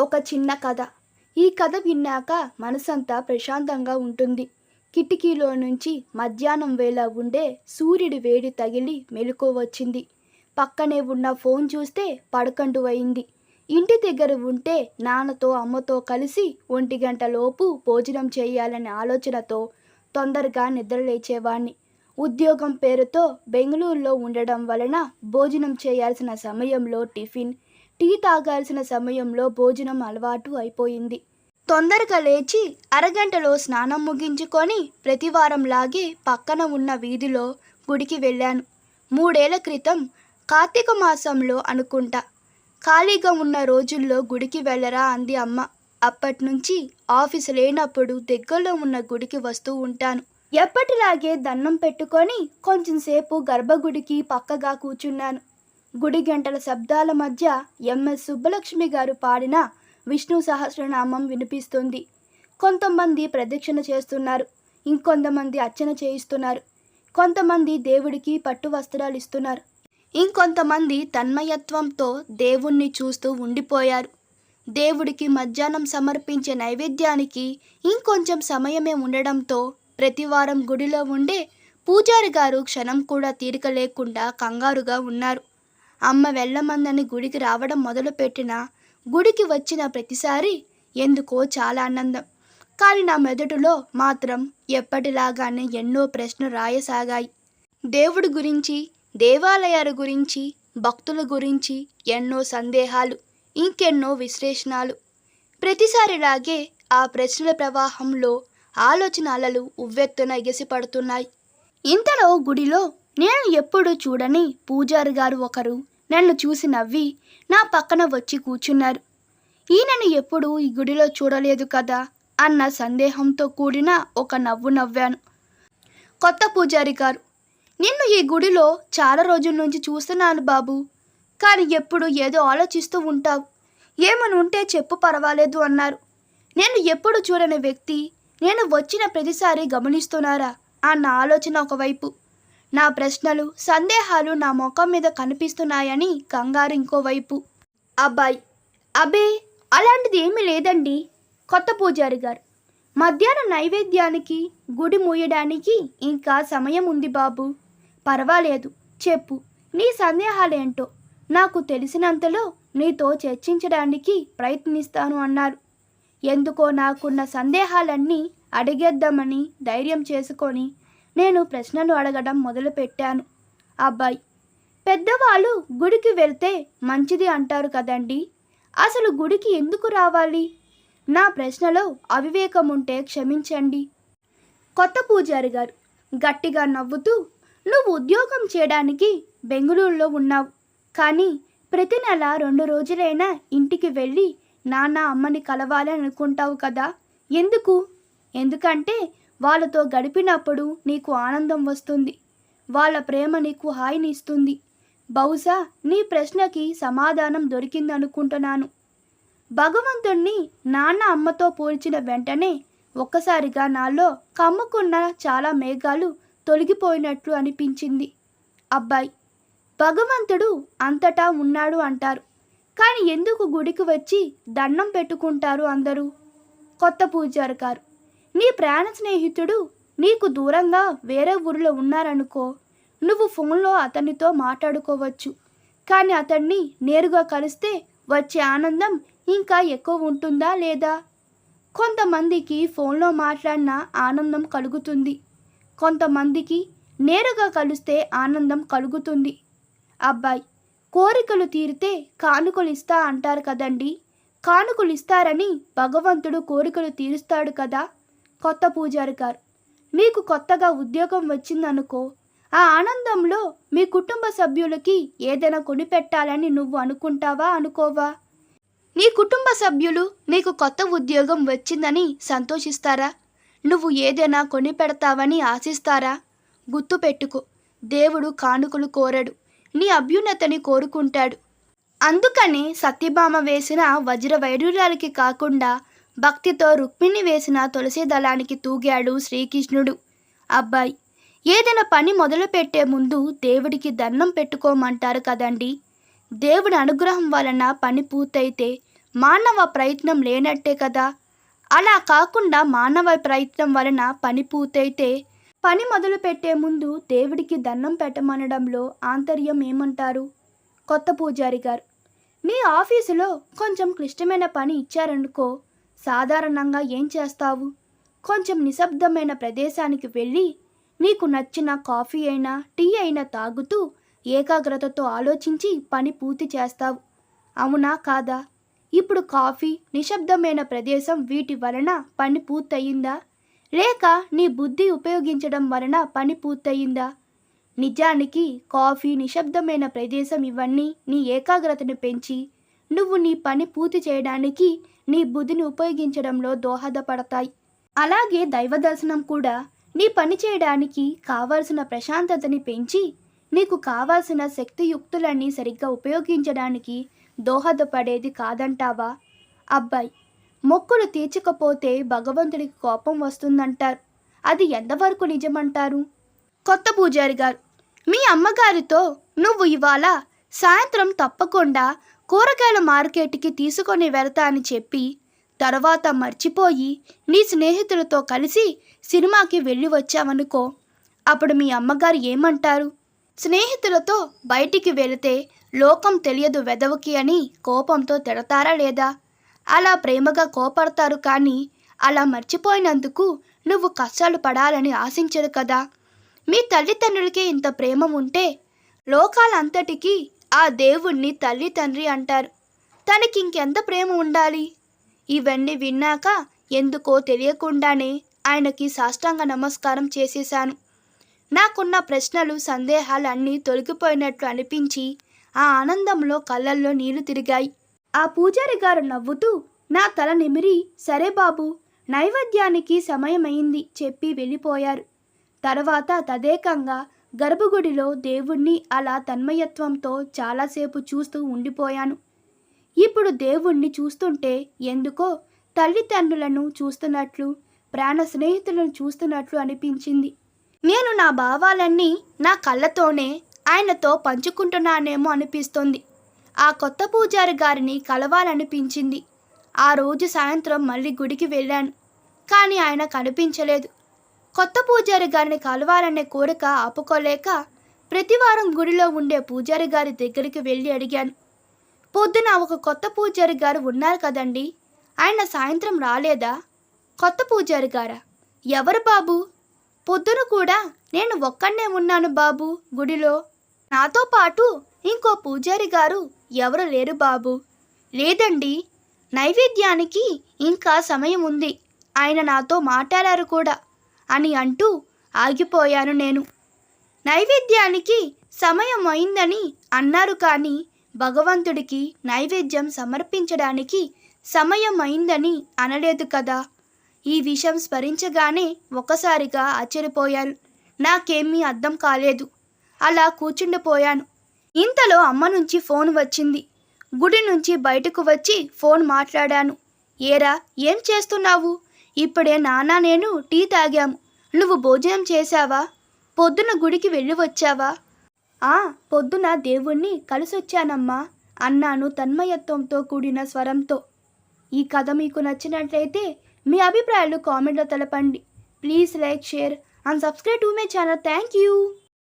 ఒక చిన్న కథ. ఈ కథ విన్నాక మనసంతా ప్రశాంతంగా ఉంటుంది. కిటికీలో నుంచి మధ్యాహ్నం వేళ ఉండే సూర్యుడి వేడి తగిలి మెలకువ వచ్చింది. పక్కనే ఉన్న ఫోన్ చూస్తే పడకండు అయింది. ఇంటి దగ్గర ఉంటే నాన్నతో అమ్మతో కలిసి 1 గంటలోపు భోజనం చేయాలనే ఆలోచనతో తొందరగా నిద్రలేచేవాణ్ణి. ఉద్యోగం పేరుతో బెంగళూరులో ఉండడం వలన భోజనం చేయాల్సిన సమయంలో టిఫిన్, టీ తాగాల్సిన సమయంలో భోజనం అలవాటు అయిపోయింది. తొందరగా లేచి అరగంటలో స్నానం ముగించుకొని ప్రతివారంలాగే పక్కన ఉన్న వీధిలో గుడికి వెళ్ళాను. 3 ఏళ్ల క్రితం కార్తీక మాసంలో అనుకుంటా. ఖాళీగా ఉన్న రోజుల్లో గుడికి వెళ్ళరా అంది అమ్మ. అప్పట్నుంచి ఆఫీసు లేనప్పుడు దగ్గరలో ఉన్న గుడికి వస్తూ ఉంటాను. ఎప్పటిలాగే దండం పెట్టుకొని కొంచెంసేపు గర్భగుడికి పక్కగా కూర్చున్నాను. గుడి గంటల శబ్దాల మధ్య ఎంఎస్ సుబ్బలక్ష్మి గారు పాడిన విష్ణు సహస్రనామం వినిపిస్తుంది. కొంతమంది ప్రదక్షిణ చేస్తున్నారు, ఇంకొంతమంది అర్చన చేయిస్తున్నారు, కొంతమంది దేవుడికి పట్టు వస్త్రాలు ఇస్తున్నారు, ఇంకొంతమంది తన్మయత్వంతో దేవుణ్ణి చూస్తూ ఉండిపోయారు. దేవుడికి మధ్యాహ్నం సమర్పించే నైవేద్యానికి ఇంకొంచెం సమయమే ఉండడంతో ప్రతివారం గుడిలో ఉండే పూజారి గారు క్షణం కూడా తీరిక లేకుండా కంగారుగా ఉన్నారు. అమ్మ వెళ్ళమందని గుడికి రావడం మొదలుపెట్టినా గుడికి వచ్చిన ప్రతిసారి ఎందుకో చాలా ఆనందం. కానీ నా మెదడులో మాత్రం ఎప్పటిలాగానే ఎన్నో ప్రశ్నలు రాయసాగాయి. దేవుడి గురించి, దేవాలయాల గురించి, భక్తుల గురించి ఎన్నో సందేహాలు, ఇంకెన్నో విశ్లేషణలు. ప్రతిసారిలాగే ఆ ప్రశ్నల ప్రవాహంలో ఆలోచన అలలు ఉవ్వెత్తున ఎగిసిపడుతున్నాయి. ఇంతలో గుడిలో నేను ఎప్పుడూ చూడని పూజారి గారు ఒకరు నన్ను చూసి నవ్వి నా పక్కన వచ్చి కూర్చున్నారు. ఈయనను ఎప్పుడూ ఈ గుడిలో చూడలేదు కదా అన్న సందేహంతో కూడిన ఒక నవ్వు నవ్వాను. కొత్త పూజారి గారు, నిన్ను ఈ గుడిలో చాలా రోజుల నుంచి చూస్తున్నాను బాబు. కానీ ఎప్పుడు ఏదో ఆలోచిస్తూ ఉంటావు. ఏమని ఉంటే చెప్పు, పర్వాలేదు అన్నారు. నేను ఎప్పుడు చూడని వ్యక్తి నేను వచ్చిన ప్రతిసారి గమనిస్తున్నారా అన్న ఆలోచన ఒకవైపు, నా ప్రశ్నలు, సందేహాలు నా ముఖం మీద కనిపిస్తున్నాయని కంగారు ఇంకోవైపు. అబ్బే అలాంటిది ఏమీ లేదండి. కొత్త పూజారి గారు, మధ్యాహ్నం నైవేద్యానికి గుడి మూయడానికి ఇంకా సమయం ఉంది బాబు. పర్వాలేదు, చెప్పు, నీ సందేహాలేంటో నాకు తెలిసినంతలో నీతో చర్చించడానికి ప్రయత్నిస్తాను అన్నారు. ఎందుకో నాకున్న సందేహాలన్నీ అడిగేద్దామని ధైర్యం చేసుకొని నేను ప్రశ్నలు అడగడం మొదలుపెట్టాను. పెద్దవాళ్ళు గుడికి వెళ్తే మంచిది అంటారు కదండి, అసలు గుడికి ఎందుకు రావాలి? నా ప్రశ్నలో అవివేకం ఉంటే క్షమించండి. కొత్త పూజారి గారు గట్టిగా నవ్వుతూ, నువ్వు ఉద్యోగం చేయడానికి బెంగళూరులో ఉన్నావు, కానీ ప్రతి నెల 2 రోజులైనా ఇంటికి వెళ్ళి నాన్న అమ్మని కలవాలి అనుకుంటావు కదా, ఎందుకు? ఎందుకంటే వాళ్ళతో గడిపినప్పుడు నీకు ఆనందం వస్తుంది, వాళ్ళ ప్రేమ నీకు హాయిని ఇస్తుంది. బహుశా నీ ప్రశ్నకి సమాధానం దొరికిందనుకుంటున్నాను. భగవంతుణ్ణి నాన్న అమ్మతో పోల్చిన వెంటనే ఒక్కసారిగా నాలో కమ్ముకున్న చాలా మేఘాలు తొలగిపోయినట్లు అనిపించింది. భగవంతుడు అంతటా ఉన్నాడు అంటారు, కానీ ఎందుకు గుడికి వచ్చి దండం పెట్టుకుంటారు అందరూ? కొత్త పూజారి గారు, నీ ప్రాణ స్నేహితుడు నీకు దూరంగా వేరే ఊరిలో ఉన్నారనుకో, నువ్వు ఫోన్లో అతనితో మాట్లాడుకోవచ్చు, కానీ అతన్ని నేరుగా కలిస్తే వచ్చే ఆనందం ఇంకా ఎక్కువ ఉంటుందా లేదా? కొంతమందికి ఫోన్లో మాట్లాడిన ఆనందం కలుగుతుంది, కొంతమందికి నేరుగా కలిస్తే ఆనందం కలుగుతుంది. కోరికలు తీరితే కానుకలు ఇస్తా అంటారు కదండి, కానుకలు ఇస్తారని భగవంతుడు కోరికలు తీరుస్తాడు కదా. కొత్త పూజారి గారు, మీకు కొత్తగా ఉద్యోగం వచ్చిందనుకో, ఆ ఆనందంలో మీ కుటుంబ సభ్యులకి ఏదైనా కొనిపెట్టాలని నువ్వు అనుకుంటావా, అనుకోవా? నీ కుటుంబ సభ్యులు నీకు కొత్త ఉద్యోగం వచ్చిందని సంతోషిస్తారా? నువ్వు ఏదైనా కొనిపెడతావని ఆశిస్తారా? గుర్తుపెట్టుకో, దేవుడు కానుకలు కోరడు, నీ అభ్యున్నతని కోరుకుంటాడు. అందుకని సత్యభామ వేసిన వజ్ర వైడూర్యాలకి కాకుండా భక్తితో రుక్మిణి వేసిన తులసి దళానికి తూగాడు శ్రీకృష్ణుడు. ఏదైనా పని మొదలుపెట్టే ముందు దేవుడికి దండం పెట్టుకోమంటారు కదండి. దేవుడి అనుగ్రహం వలన పని పూర్తయితే మానవ ప్రయత్నం లేనట్టే కదా. అలా కాకుండా మానవ ప్రయత్నం వలన పని పూర్తయితే పని మొదలుపెట్టే ముందు దేవుడికి దండం పెట్టమనడంలో ఆంతర్యం ఏమంటారు? కొత్త పూజారి గారు: మీ ఆఫీసులో కొంచెం క్లిష్టమైన పని ఇచ్చారనుకో, సాధారణంగా ఏం చేస్తావు? కొంచెం నిశ్శబ్దమైన ప్రదేశానికి వెళ్ళి నీకు నచ్చిన కాఫీ అయినా టీ అయినా తాగుతూ ఏకాగ్రతతో ఆలోచించి పని పూర్తి చేస్తావు, అవునా కాదా? ఇప్పుడు కాఫీ, నిశ్శబ్దమైన ప్రదేశం వీటి వలన పని పూర్తయిందా? లేక నీ బుద్ధి ఉపయోగించడం వలన పని పూర్తయిందా? నిజానికి కాఫీ, నిశ్శబ్దమైన ప్రదేశం ఇవన్నీ నీ ఏకాగ్రతను పెంచి నువ్వు నీ పని పూర్తి చేయడానికి నీ బుద్ధిని ఉపయోగించడంలో దోహదపడతాయి. అలాగే దైవ దర్శనం కూడా నీ పని చేయడానికి కావలసిన ప్రశాంతతని పెంచి నీకు కావాల్సిన శక్తియుక్తులన్నీ సరిగ్గా ఉపయోగించడానికి దోహదపడేది కాదంటావా? అబ్బాయి: మొక్కులు తీర్చకపోతే భగవంతుడికి కోపం వస్తుందంటారు. అది ఎంతవరకు నిజమంటారు? కొత్త పూజారి గారు: మీ అమ్మగారితో నువ్వు ఇవాళ సాయంత్రం తప్పకుండా కూరగాయల మార్కెట్కి తీసుకొని వెళ్తా అని చెప్పి తర్వాత మర్చిపోయి నీ స్నేహితులతో కలిసి సినిమాకి వెళ్ళి వచ్చావనుకో, అప్పుడు మీ అమ్మగారు ఏమంటారు? స్నేహితులతో బయటికి వెళితే లోకం తెలియదు వెదవకి అని కోపంతో తిడతారా లేదా? అలా ప్రేమగా కోపడతారు, కానీ అలా మర్చిపోయినందుకు నువ్వు కష్టాలు పడాలని ఆశించరు కదా. మీ తల్లిదండ్రులకే ఇంత ప్రేమ ఉంటే లోకాలంతటికీ ఆ దేవుణ్ణి తల్లి తండ్రి అంటారు. తనకి ఇంకెంత ప్రేమ ఉండాలి? ఇవన్నీ విన్నాక ఎందుకో తెలియకుండానే ఆయనకి సాష్టాంగ నమస్కారం చేసేశాను. నాకున్న ప్రశ్నలు, సందేహాలు అన్నీ తొలగిపోయినట్లు అనిపించి ఆ ఆనందంలో కళ్ళల్లో నీళ్లు తిరిగాయి. ఆ పూజారి గారు నవ్వుతూ నా తల నిమిరి సరే బాబు, నైవేద్యానికి సమయమైంది చెప్పి వెళ్ళిపోయారు. తర్వాత తదేకంగా గర్భగుడిలో దేవుణ్ణి అలా తన్మయత్వంతో చాలాసేపు చూస్తూ ఉండిపోయాను. ఇప్పుడు దేవుణ్ణి చూస్తుంటే ఎందుకో తల్లిదండ్రులను చూస్తున్నట్లు, ప్రాణ స్నేహితులను చూస్తున్నట్లు అనిపించింది. నేను నా భావాలన్నీ నా కళ్ళతోనే ఆయనతో పంచుకుంటున్నానేమో అనిపిస్తోంది. ఆ కొత్త పూజారి గారిని కలవాలనిపించింది. ఆ రోజు సాయంత్రం మళ్ళీ గుడికి వెళ్ళాను, కానీ ఆయన కనిపించలేదు. కొత్త పూజారి గారిని కలవాలనే కోరిక ఆపుకోలేక ప్రతివారం గుడిలో ఉండే పూజారి గారి దగ్గరికి వెళ్ళి అడిగాను. పొద్దున ఒక కొత్త పూజారి గారు ఉన్నారు కదండి, ఆయన సాయంత్రం రాలేదా? కొత్త పూజారి గారా? ఎవరు బాబు? పొద్దున కూడా నేను ఒక్కడే ఉన్నాను బాబు గుడిలో. నాతో పాటు ఇంకో పూజారి గారు ఎవరు లేరు బాబు. లేదండి, నైవేద్యానికి ఇంకా సమయం ఉంది, ఆయన నాతో మాట్లాడారు కూడా అని అంటూ ఆగిపోయాను నేను. నైవేద్యానికి సమయం అయిందని అన్నారు, కానీ భగవంతుడికి నైవేద్యం సమర్పించడానికి సమయం అయిందని అనలేదు కదా. ఈ విషయం స్మరించగానే ఒక్కసారిగా ఆశ్చర్యపోయాను. నాకేమీ అర్థం కాలేదు. అలా కూర్చుండిపోయాను. ఇంతలో అమ్మ నుంచి ఫోన్ వచ్చింది. గుడి నుంచి బయటకు వచ్చి ఫోన్ మాట్లాడాను. ఏరా, ఏం చేస్తున్నావు? ఇప్పుడే నాన్న నేను టీ తాగాము. నువ్వు భోజనం చేశావా? పొద్దున గుడికి వెళ్ళి వచ్చావా? పొద్దున దేవుణ్ణి కలిసొచ్చానమ్మా అన్నాను తన్మయత్వంతో కూడిన స్వరంతో. ఈ కథ మీకు నచ్చినట్లయితే మీ అభిప్రాయాలు కామెంట్లో తెలపండి. Please like, share and subscribe to my channel. Thank you.